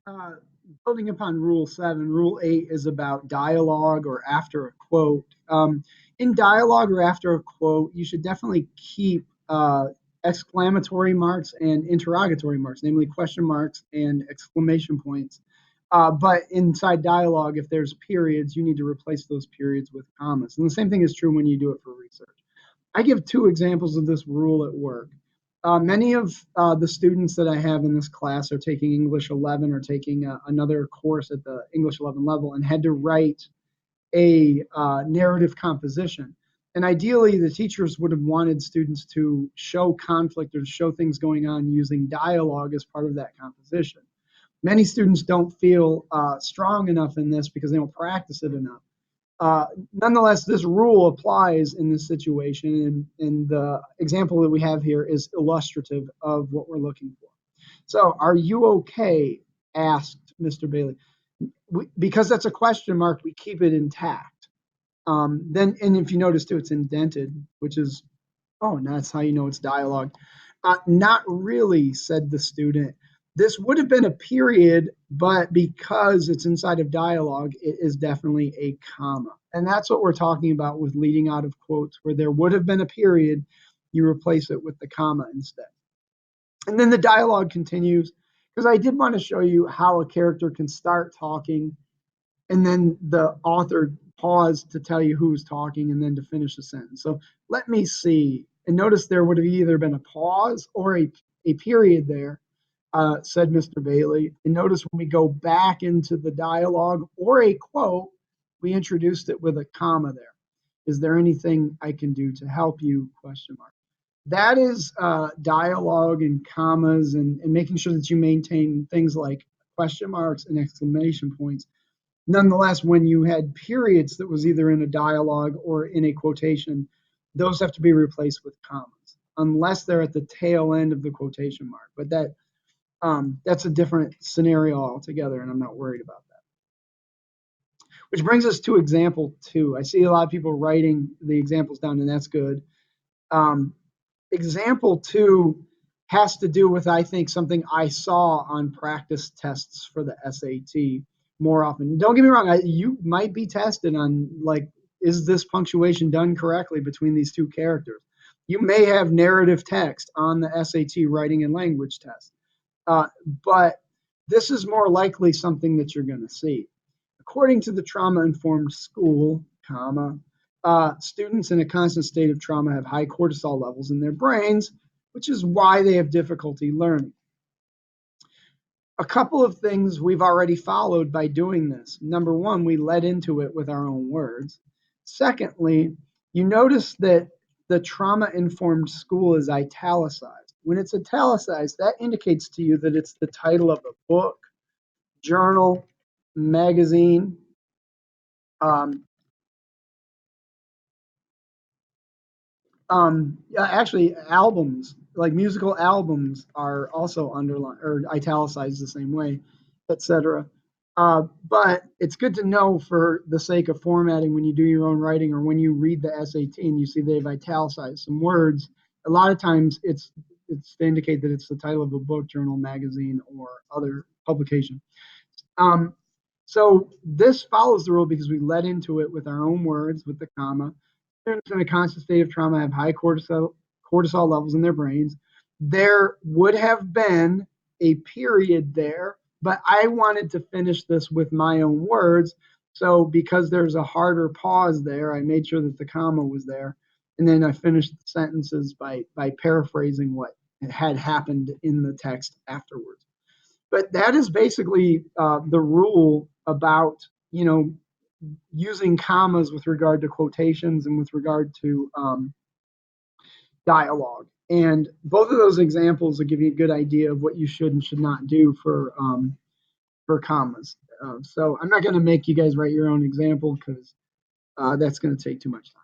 Uh, Building upon Rule 7, Rule 8 is about dialogue or after a quote. In dialogue or after a quote, you should definitely keep exclamatory marks and interrogatory marks, namely question marks and exclamation points. But inside dialogue, if there's periods, you need to replace those periods with commas. And the same thing is true when you do it for research. I give two examples of this rule at work. Many of the students that I have in this class are taking English 11 or taking another course at the English 11 level and had to write a narrative composition. And ideally, the teachers would have wanted students to show conflict or to show things going on using dialogue as part of that composition. Many students don't feel strong enough in this because they don't practice it enough. Nonetheless, this rule applies in this situation, and the example that we have here is illustrative of what we're looking for. So, are you okay? Asked Mr. Bailey. Because that's a question mark, we keep it intact. Then, and if you notice too, it's indented, which is, oh, and that's how you know it's dialogue. Not really, said the student. This would have been a period, but because it's inside of dialogue, it is definitely a comma. And that's what we're talking about with leading out of quotes, where there would have been a period, you replace it with the comma instead. And then the dialogue continues, because I did want to show you how a character can start talking and then the author pause to tell you who's talking and then to finish the sentence. So let me see. And notice there would have either been a pause or a period there, said Mr. Bailey. And notice when we go back into the dialogue or a quote, we introduced it with a comma there. Is there anything I can do to help you? Question mark. That is dialogue and commas and making sure that you maintain things like question marks and exclamation points. Nonetheless, when you had periods that was either in a dialogue or in a quotation, those have to be replaced with commas, unless they're at the tail end of the quotation mark. But that's a different scenario altogether, and I'm not worried about that. Which brings us to example 2. I see a lot of people writing the examples down, and that's good. Example 2 has to do with, I think, something I saw on practice tests for the SAT more often. Don't get me wrong, you might be tested on, like, is this punctuation done correctly between these two characters? You may have narrative text on the SAT writing and language test, but this is more likely something that you're going to see. According to the trauma-informed school, comma, students in a constant state of trauma have high cortisol levels in their brains, which is why they have difficulty learning. A couple of things we've already followed by doing this. Number one, we led into it with our own words. Secondly, you notice that the trauma-informed school is italicized. When it's italicized, that indicates to you that it's the title of a book, journal, magazine, actually albums, like musical albums, are also underlined or italicized the same way, etc. But it's good to know for the sake of formatting when you do your own writing or when you read the SAT and you see they've italicized some words. A lot of times it's to indicate that it's the title of a book, journal, magazine, or other publication. So this follows the rule because we led into it with our own words, with the comma. Students in a constant state of trauma have high cortisol levels in their brains. There would have been a period there, but I wanted to finish this with my own words. So because there's a harder pause there, I made sure that the comma was there. And then I finished the sentences by paraphrasing what had happened in the text afterwards. But that is basically the rule about, using commas with regard to quotations and with regard to dialogue. And both of those examples will give you a good idea of what you should and should not do for commas. So I'm not going to make you guys write your own example because that's going to take too much time.